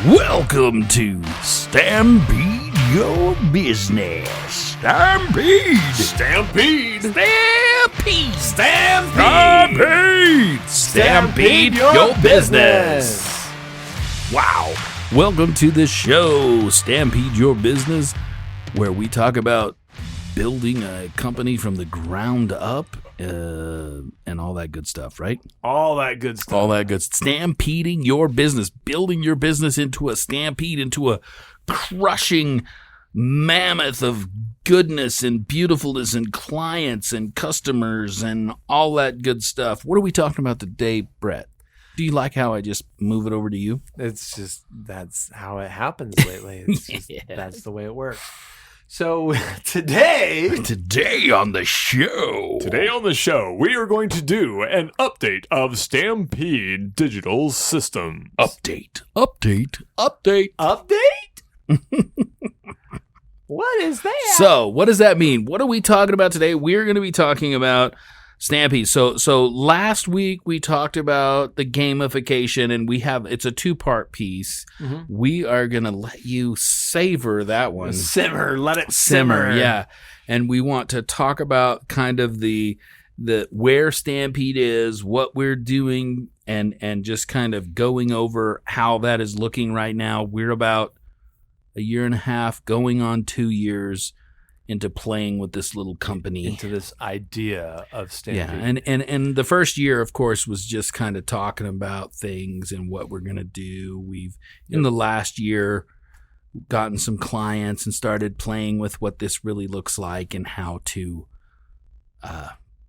Welcome to Stampede Your Business. Stampede! Stampede! Stampede! Stampede! Stampede your business! Wow. Welcome to the show, Stampede Your Business, where we talk about building a company from the ground up and all that good stuff, right? All that good stuff. All that good. Stampeding your business, building your business into a stampede, into a crushing mammoth of goodness and beautifulness and clients and customers and all that good stuff. What are we talking about today, Brett? Do you like how I just move it over to you? It's just, that's how it happens lately. It's just, that's the way it works. So today on the show, we are going to do an update of Stampede Digital Systems. Update. What is that? So, what does that mean? What are we talking about today? We're going to be talking about Stampede. So last week we talked about the gamification, and it's a two-part piece. Mm-hmm. We are going to let you savor that one. Let it simmer. Yeah. And we want to talk about kind of the where Stampede is, what we're doing, and just kind of going over how that is looking right now. We're about a year and a half, going on 2 years into playing with this little company, into this idea of Stampede. Yeah, and the first year, of course, was just kind of talking about things and what we're going to do. We've in the last year gotten some clients and started playing with what this really looks like and how to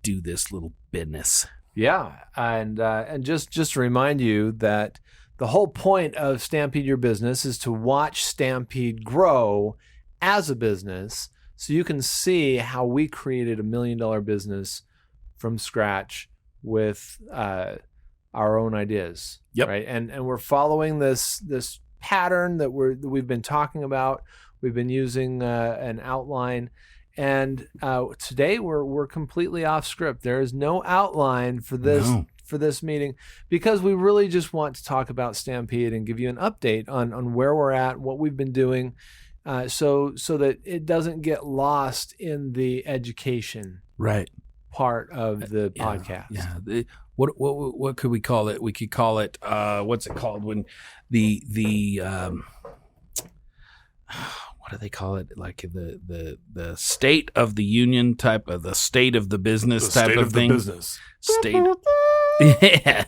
do this little business. Yeah, and just to remind you that the whole point of Stampede Your Business is to watch Stampede grow as a business, so you can see how we created $1 million business from scratch with our own ideas. Yep. Right. And we're following this pattern that we've been talking about. We've been using an outline, and today we're completely off script. There is no outline for this. No. For this meeting, because we really just want to talk about Stampede and give you an update on where we're at, what we've been doing, so that it doesn't get lost in the education part of the podcast. Yeah. What could we call it? We could call it what's it called when the what do they call it? Like the state of the union type of the state of the business type of thing. State.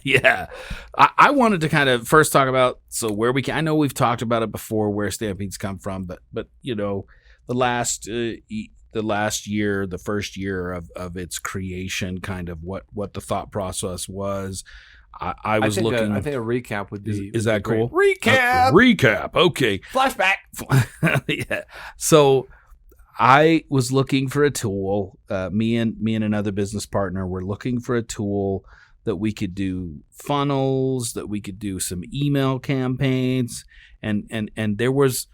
Yeah. I wanted to kind of first talk about I know we've talked about it before where Stampede's come from, but you know, the last year, the first year of its creation, kind of what the thought process was. I think a recap would be. Is that cool? Recap. Okay. Flashback. Yeah. So I was looking for a tool. Me and another business partner were looking for a tool that we could do funnels, that we could do some email campaigns, and there's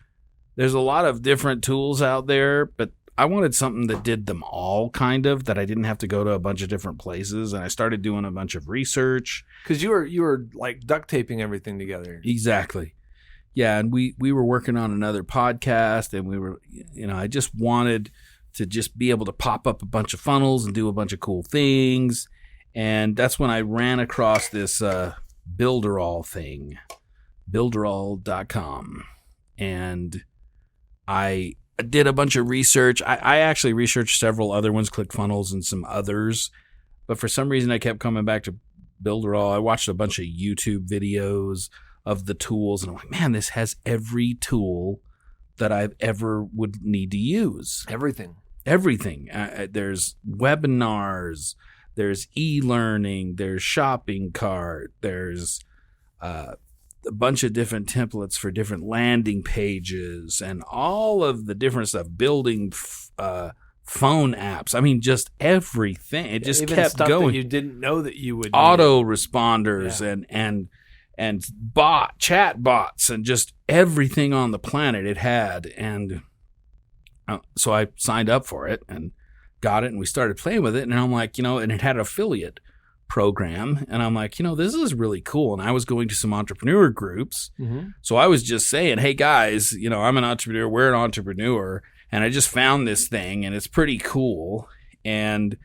a lot of different tools out there, but I wanted something that did them all, kind of, that I didn't have to go to a bunch of different places. And I started doing a bunch of research. Because you were like duct taping everything together. Exactly. Yeah, and we were working on another podcast, and we were, I just wanted to just be able to pop up a bunch of funnels and do a bunch of cool things. And that's when I ran across this Builderall thing, Builderall.com. And I did a bunch of research. I actually researched several other ones, ClickFunnels and some others. But for some reason, I kept coming back to Builderall. I watched a bunch of YouTube videos of the tools, and I'm like, man, this has every tool that I've ever would need to use. Everything. There's webinars, there's e-learning, there's shopping cart, there's a bunch of different templates for different landing pages, and all of the different stuff, building phone apps. I mean, just everything. It just even kept stuff going. That you didn't know that you would auto responders and chat bots and just everything on the planet it had. And so I signed up for it and got it, and we started playing with it. And I'm like, and it had affiliate program, and I'm like, this is really cool. And I was going to some entrepreneur groups. So I was just saying, hey guys, I'm an entrepreneur, we're an entrepreneur, and I just found this thing and it's pretty cool. And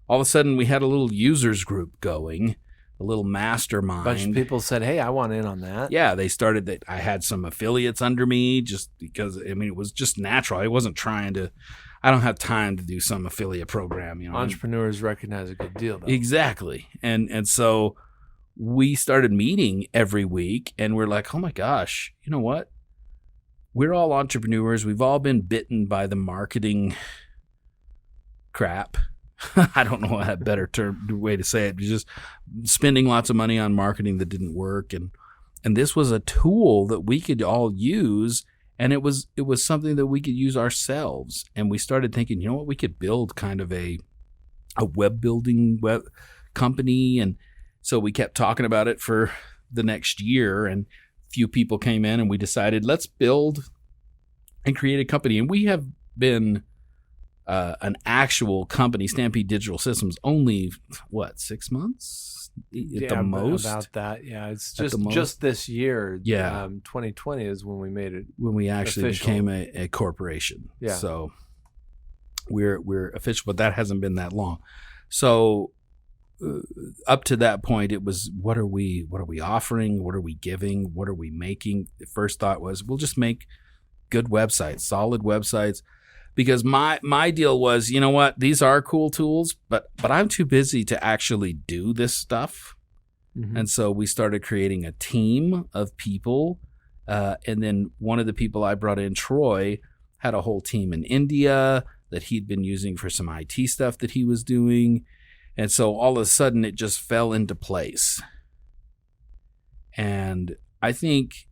all of a sudden we had a little users group going, a little mastermind. A bunch of people said, hey, I want in on that. Yeah, they started that. I had some affiliates under me just because, it was just natural. I wasn't trying to, I don't have time to do some affiliate program. Entrepreneurs recognize a good deal, though. Exactly. And so we started meeting every week, and we're like, oh my gosh, you know what? We're all entrepreneurs. We've all been bitten by the marketing crap. I don't know a better way to say it. Just spending lots of money on marketing that didn't work. And this was a tool that we could all use. And it was something that we could use ourselves. And we started thinking, you know what, we could build kind of a web company. And so we kept talking about it for the next year. And a few people came in and we decided, let's build and create a company. And we have been an actual company, Stampede Digital Systems, only, 6 months at the most? About that, yeah. It's just this year. Yeah. 2020 is when we made it. When we actually official. became a corporation. Yeah. So we're official, but that hasn't been that long. So up to that point, it was, what are we offering? What are we giving? What are we making? The first thought was, we'll just make good websites, solid websites. Because my deal was, you know what, these are cool tools, but I'm too busy to actually do this stuff. And so we started creating a team of people. And then one of the people I brought in, Troy, had a whole team in India that he'd been using for some IT stuff that he was doing. And so all of a sudden it just fell into place. And I think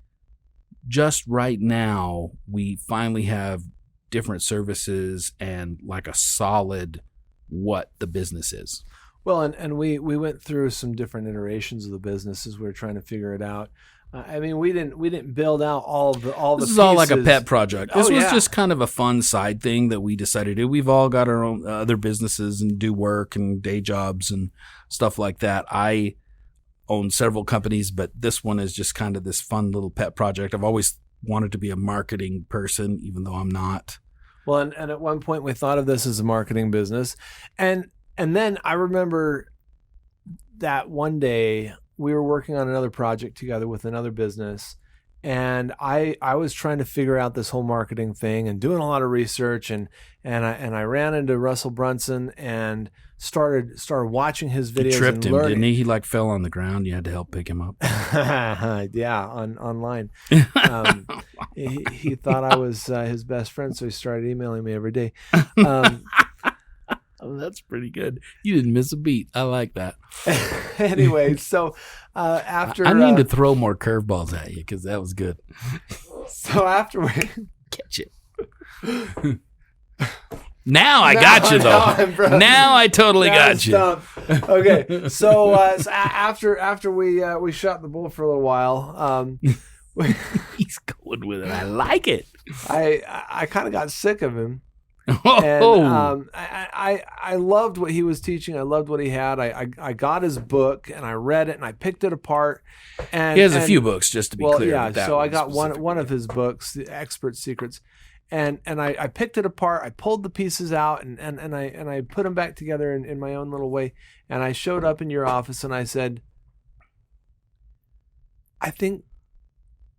just right now we finally have different services and like a solid what the business is. Well, and we went through some different iterations of the business as we were trying to figure it out. We didn't build out all the This is pieces. all like a pet project. This was yeah. just kind of a fun side thing that we decided to do. We've all got our own other businesses and do work and day jobs and stuff like that. I own several companies, but this one is just kind of this fun little pet project. I've always wanted to be a marketing person, even though I'm not. Well, and at one point we thought of this as a marketing business. And then I remember that one day we were working on another project together with another business. And I was trying to figure out this whole marketing thing and doing a lot of research. And I ran into Russell Brunson and started watching his videos. You tripped and him, didn't he? He fell on the ground. You had to help pick him up. Yeah, online. He thought I was his best friend, so he started emailing me every day. Oh, that's pretty good. You didn't miss a beat. I like that. Anyway, so after I need to throw more curveballs at you because that was good. So after we catch it. Now I got you though. Now I totally got you. Okay, so after we shot the bull for a little while, he's going with it. I like it. I kind of got sick of him. Oh. And I loved what he was teaching. I loved what he had. I got his book and I read it and I picked it apart. And he has a few books, just to be clear. Yeah, so I got one of his books, The Expert Secrets, and I picked it apart. I pulled the pieces out and I put them back together in my own little way. And I showed up in your office and I said, I think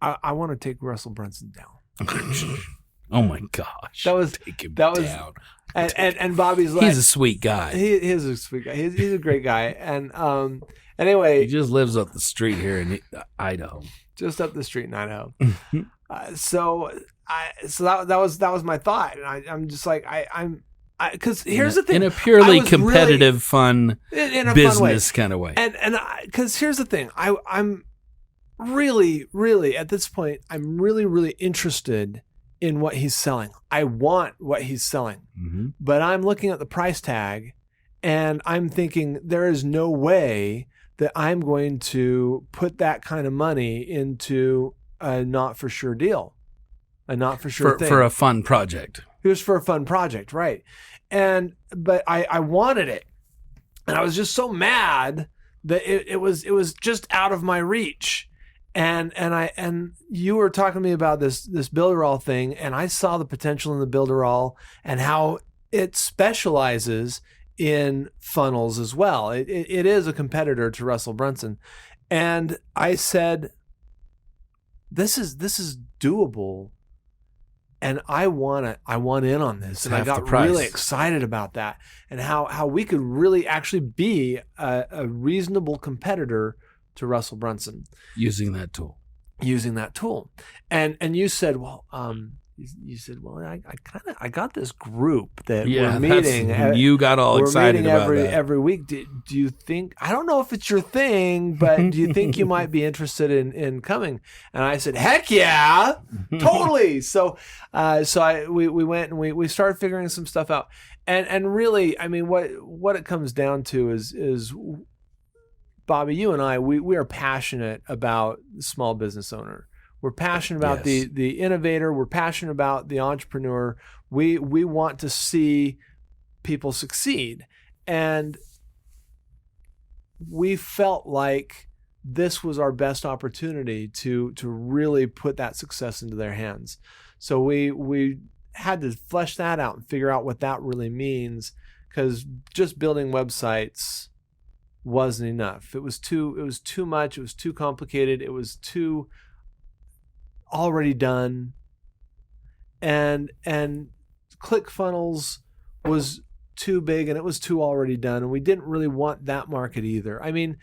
I want to take Russell Brunson down. Oh my gosh! That was down. And Bobby's like, he's a sweet guy. He's a sweet guy. He's a great guy. And anyway, he just lives up the street here in Idaho. Just up the street in Idaho. So that was my thought, and I'm just like because here's the thing, in a purely competitive, fun in a business fun kind of way, and because here's the thing, I'm really at this point, I'm really interested in what he's selling. I want what he's selling, but I'm looking at the price tag and I'm thinking there is no way that I'm going to put that kind of money into a not for sure deal, a not for sure thing. For a fun project. It was for a fun project, right? But I wanted it, and I was just so mad that it was just out of my reach. And you were talking to me about this Builderall thing, and I saw the potential in the Builderall and how it specializes in funnels as well. It is a competitor to Russell Brunson. And I said, this is doable, and I want in on this. And I got really excited about that, and how we could really actually be a reasonable competitor to Russell Brunson using that tool. And you said, well, I got this group that we're meeting. You got all excited about that. Every week. Do you think, I don't know if it's your thing, but do you think you might be interested in coming? And I said, heck yeah, totally. So we went and we started figuring some stuff out. And really, I mean, what it comes down to is Bobby, you and I, we are passionate about the small business owner. We're passionate about the innovator. We're passionate about the entrepreneur. We want to see people succeed. And we felt like this was our best opportunity to really put that success into their hands. So we had to flesh that out and figure out what that really means, because just building websites wasn't enough. It was too much. It was too complicated. It was too already done. And ClickFunnels was too big, and it was too already done. And we didn't really want that market either. I mean,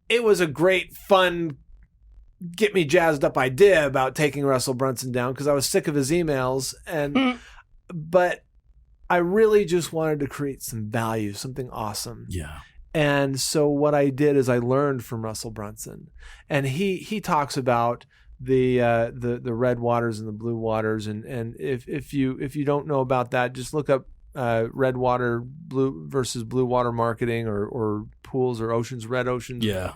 it was a great, fun, get me jazzed up idea about taking Russell Brunson down, because I was sick of his emails. But I really just wanted to create some value, something awesome. Yeah. And so what I did is I learned from Russell Brunson, and he talks about the red waters and the blue waters, and if you don't know about that, just look up red water blue versus blue water marketing, or pools or oceans, red oceans. Yeah.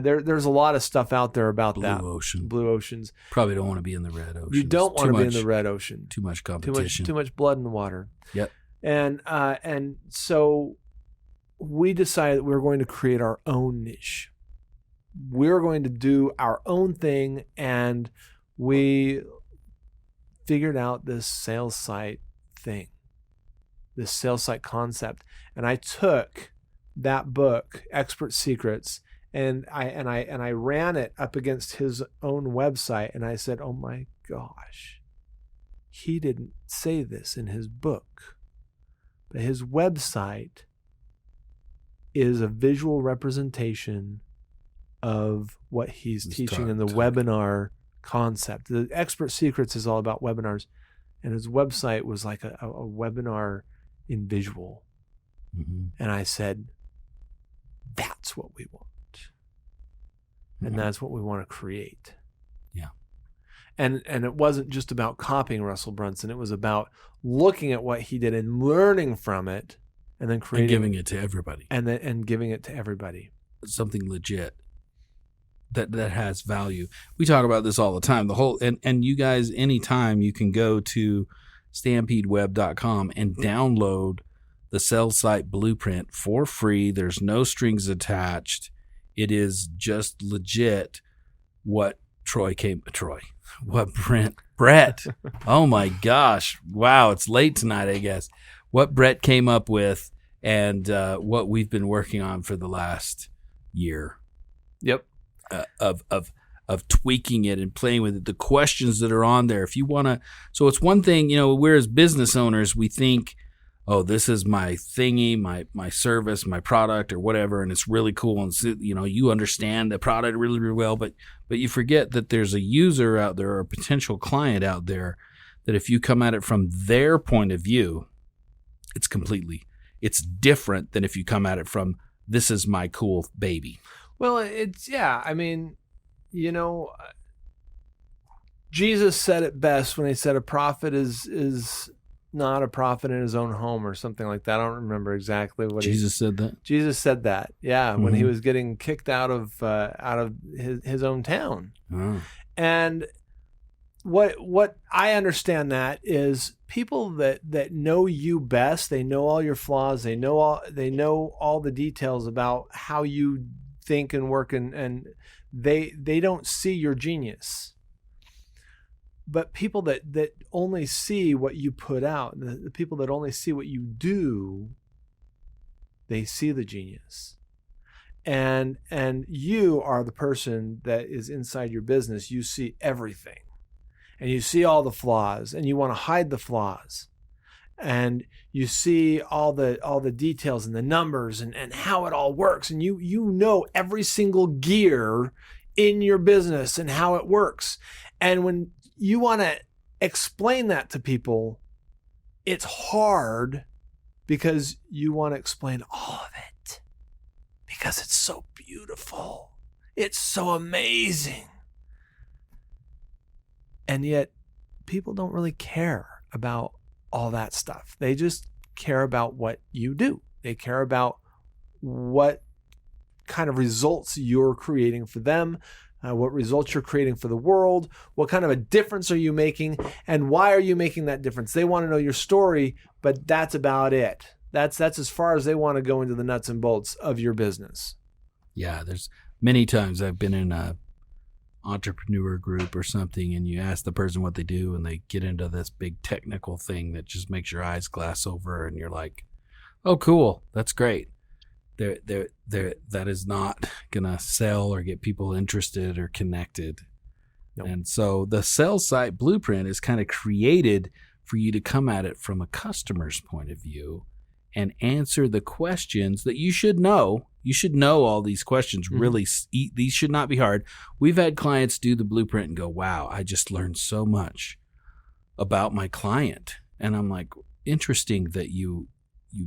There's a lot of stuff out there about blue oceans. Probably don't want to be in the red ocean. You don't want to be in the red ocean. Too much competition. Too much blood in the water. Yep. And so we decided that we were going to create our own niche. We're going to do our own thing, and we figured out this sales site thing, this sales site concept. And I took that book, Expert Secrets, and I ran it up against his own website, and I said, "Oh my gosh, he didn't say this in his book, but his website is a visual representation of what he's teaching in the webinar concept. The Expert Secrets is all about webinars, and his website was like a webinar in visual." Mm-hmm. And I said, that's what we want. Mm-hmm. And that's what we want to create. Yeah. And it wasn't just about copying Russell Brunson. It was about looking at what he did and learning from it, and then creating, and giving it to everybody. And giving it to everybody. Something legit that has value. We talk about this all the time. The whole and you guys, anytime you can go to stampedeweb.com and download the sales site blueprint for free. There's no strings attached. It is just legit what Brett. Oh my gosh. Wow. It's late tonight, I guess. What Brett came up with, and what we've been working on for the last year. Yep. Of tweaking it and playing with it. The questions that are on there. If you want to, so it's one thing, we're as business owners, we think, oh, this is my thingy, my service, my product, or whatever, and it's really cool, and you understand the product really, really well, but you forget that there's a user out there, or a potential client out there, that if you come at it from their point of view, it's different than if you come at it from, this is my cool baby. Well, Jesus said it best when he said a prophet is not a prophet in his own home, or something like that. I don't remember exactly what Jesus said that. Jesus said that, yeah, Mm-hmm. when he was getting kicked out of his own town. Oh. And what I understand that is people that know you best, they know all your flaws, they know all the details about how you think and work, and they don't see your genius. But people that only see what you put out, the people that only see what you do, they see the genius. And you are the person that is inside your business. You see everything. And you see all the flaws, and you want to hide the flaws. And you see all the details and the numbers and how it all works. And you know every single gear in your business and how it works. And when you want to explain that to people, it's hard because you want to explain all of it because it's so beautiful. It's so amazing. And yet people don't really care about all that stuff. They just care about what you do. They care about what kind of results you're creating for them, what results you're creating for the world, what kind of a difference are you making, and why are you making that difference? They want to know your story, but that's about it. That's as far as they want to go into the nuts and bolts of your business. Yeah, there's many times I've been in a entrepreneur group or something, and you ask the person what they do, and they get into this big technical thing that just makes your eyes glass over, and you're like, "Oh, cool, that's great." That is not gonna sell or get people interested or connected. Nope. And so the sales site blueprint is kind of created for you to come at it from a customer's point of view and answer the questions that you should know. You should know all these questions. Mm-hmm. Really, these should not be hard. We've had clients do the blueprint and go, "Wow, I just learned so much about my client." And I'm like, interesting that you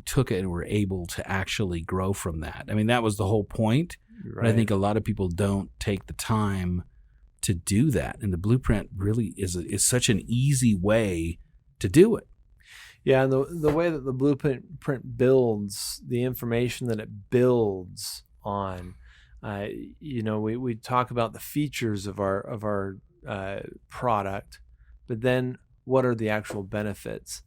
took it and were able to actually grow from that. I mean, that was the whole point. Right. But I think a lot of people don't take the time to do that. And the blueprint really is such an easy way to do it. Yeah, and the way that the blueprint builds, the information that it builds on, we talk about the features of our product, but then what are the actual benefits?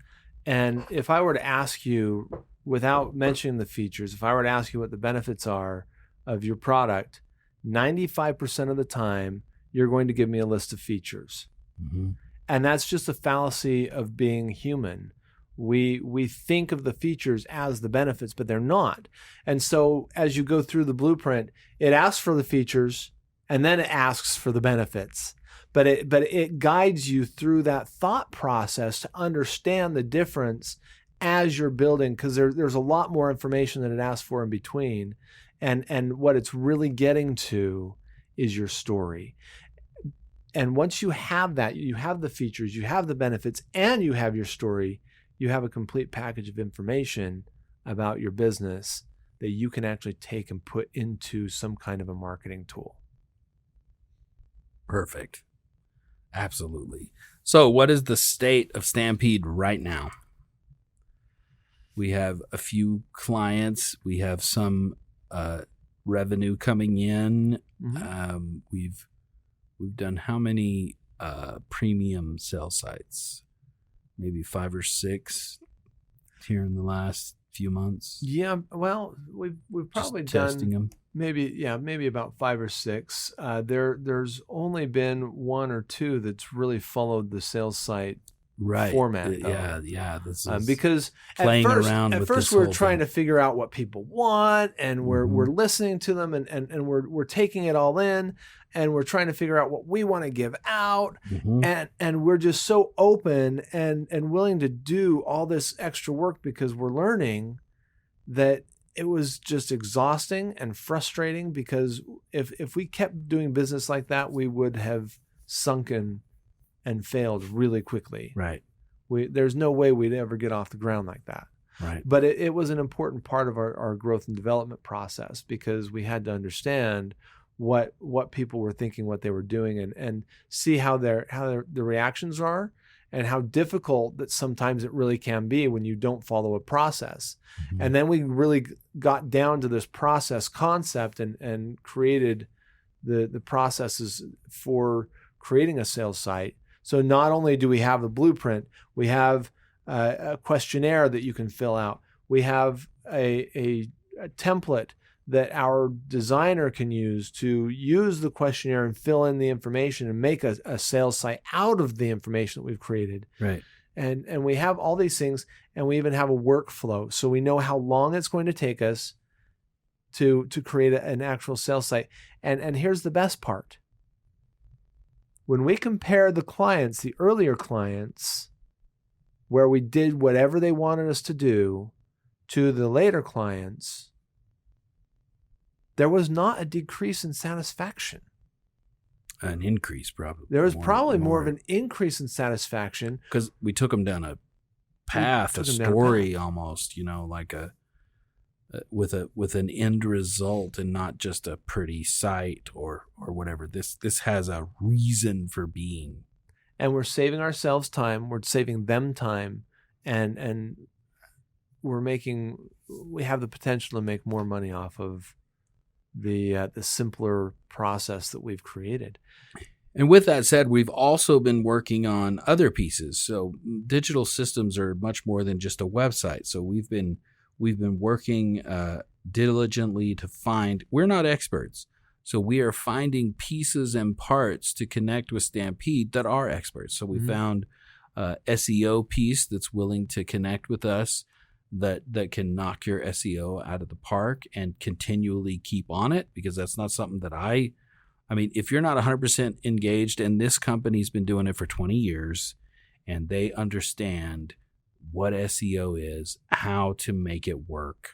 And if I were to ask you, without mentioning the features, if I were to ask you what the benefits are of your product, 95% of the time, you're going to give me a list of features. Mm-hmm. And that's just a fallacy of being human. We think of the features as the benefits, but they're not. And so as you go through the blueprint, it asks for the features, and then it asks for the benefits. But it guides you through that thought process to understand the difference as you're building, because there's a lot more information that it asks for in between. And what it's really getting to is your story. And once you have that, you have the features, you have the benefits, and you have your story, you have a complete package of information about your business that you can actually take and put into some kind of a marketing tool. Perfect. Absolutely. So what is the state of Stampede right now? We have a few clients. We have some revenue coming in. Mm-hmm. We've done how many premium sales sites? Maybe 5 or 6 here in the last few months. Yeah, well, we've probably testing done them. Maybe about 5 or 6. There's only been 1 or 2 that's really followed the sales site format. Yeah. This is because playing around. At first, we're trying to figure out what people want, and we're listening to them, and we're taking it all in, and we're trying to figure out what we want to give out, and we're just so open and willing to do all this extra work because we're learning that it was just exhausting and frustrating, because if we kept doing business like that, we would have sunken and failed really quickly. Right. There's no way we'd ever get off the ground like that. Right. But it was an important part of our growth and development process, because we had to understand what people were thinking, what they were doing, and see how the reactions are, and how difficult that sometimes it really can be when you don't follow a process. Mm-hmm. And then we really got down to this process concept and created the processes for creating a sales site, So not only do we have the blueprint, we have a questionnaire that you can fill out. We have a template that our designer can use to use the questionnaire and fill in the information and make a sales site out of the information that we've created. Right. And we have all these things, and we even have a workflow. So we know how long it's going to take us to create an actual sales site. And here's the best part. When we compare the clients, the earlier clients, where we did whatever they wanted us to do, to the later clients, there was not a decrease in satisfaction. An increase, probably. There was probably more of an increase in satisfaction. Because we took them down a path, a story almost, like with an end result and not just a pretty site or whatever. This has a reason for being. And we're saving ourselves time. We're saving them time. And we have the potential to make more money off of the simpler process that we've created. And with that said, we've also been working on other pieces. So digital systems are much more than just a website. So we've been working diligently to find. We're not experts, so we are finding pieces and parts to connect with Stampede that are experts. So we found a SEO piece that's willing to connect with us, that can knock your SEO out of the park and continually keep on it, because that's not something that I mean, if you're not 100% engaged, and this company's been doing it for 20 years, and they understand what SEO is, how to make it work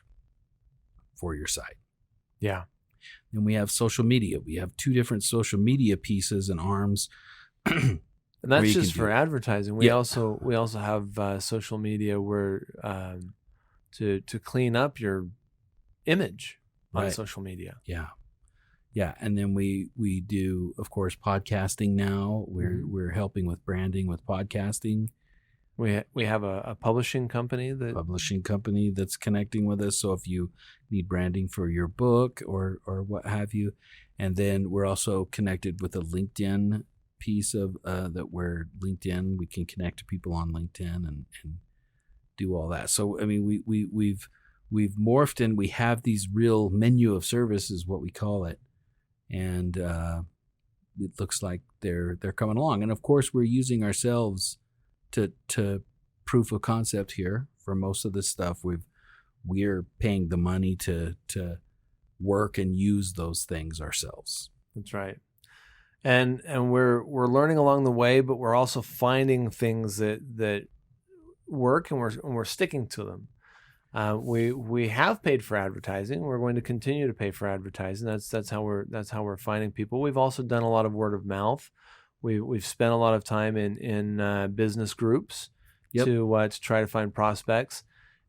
for your site. Yeah. Then we have social media. We have 2 different social media pieces and arms. And that's just for advertising. We also have social media where to clean up your image on social media. Yeah. Yeah, and then we do, of course, podcasting now. We're helping with branding with podcasting. We have a publishing company that's connecting with us. So if you need branding for your book or what have you, and then we're also connected with a LinkedIn piece of that where LinkedIn, we can connect to people on LinkedIn and do all that. So I mean, we've morphed, and we have these real menu of services, what we call it. And it looks like they're coming along. And of course, we're using ourselves to proof of concept here for most of this stuff. We're paying the money to work and use those things ourselves. That's right. And we're learning along the way, but we're also finding things that work, and we're sticking to them. We have paid for advertising. We're going to continue to pay for advertising. That's how we're finding people. We've also done a lot of word of mouth. We've spent a lot of time in business groups to try to find prospects,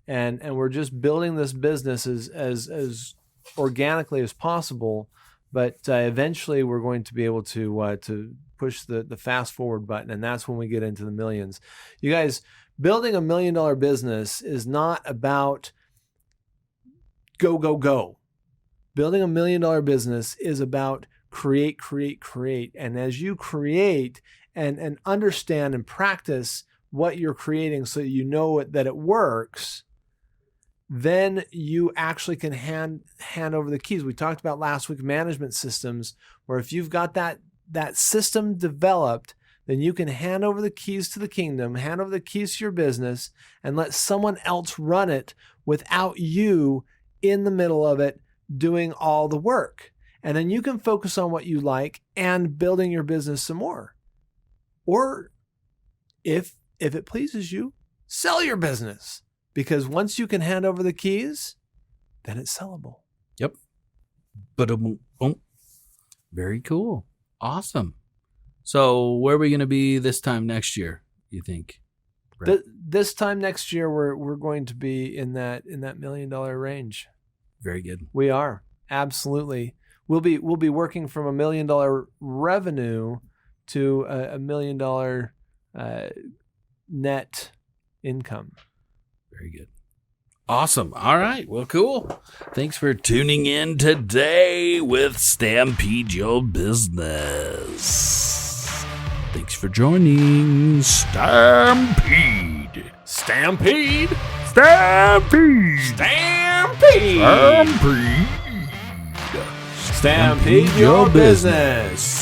and we're just building this business as organically as possible. But eventually, we're going to be able to push the fast forward button, and that's when we get into the millions. You guys. Building $1 million business is not about go, go, go. Building $1 million business is about create. And as you create and understand and practice what you're creating so you know that it works, then you actually can hand over the keys. We talked about last week management systems, where if you've got that system developed, then you can hand over the keys to the kingdom, hand over the keys to your business, and let someone else run it without you in the middle of it doing all the work. And then you can focus on what you like and building your business some more. Or if it pleases you, sell your business. Because once you can hand over the keys, then it's sellable. Yep. But very cool. Awesome. So where are we going to be this time next year, you think? This time next year, we're going to be in that $1 million range. Very good. We are. Absolutely. We'll be working from $1 million revenue to $1 million net income. Very good. Awesome. All right. Well, cool. Thanks for tuning in today with Stampede Your Business. Thanks for joining Stampede. Stampede. Stampede. Stampede. Stampede. Stampede your business.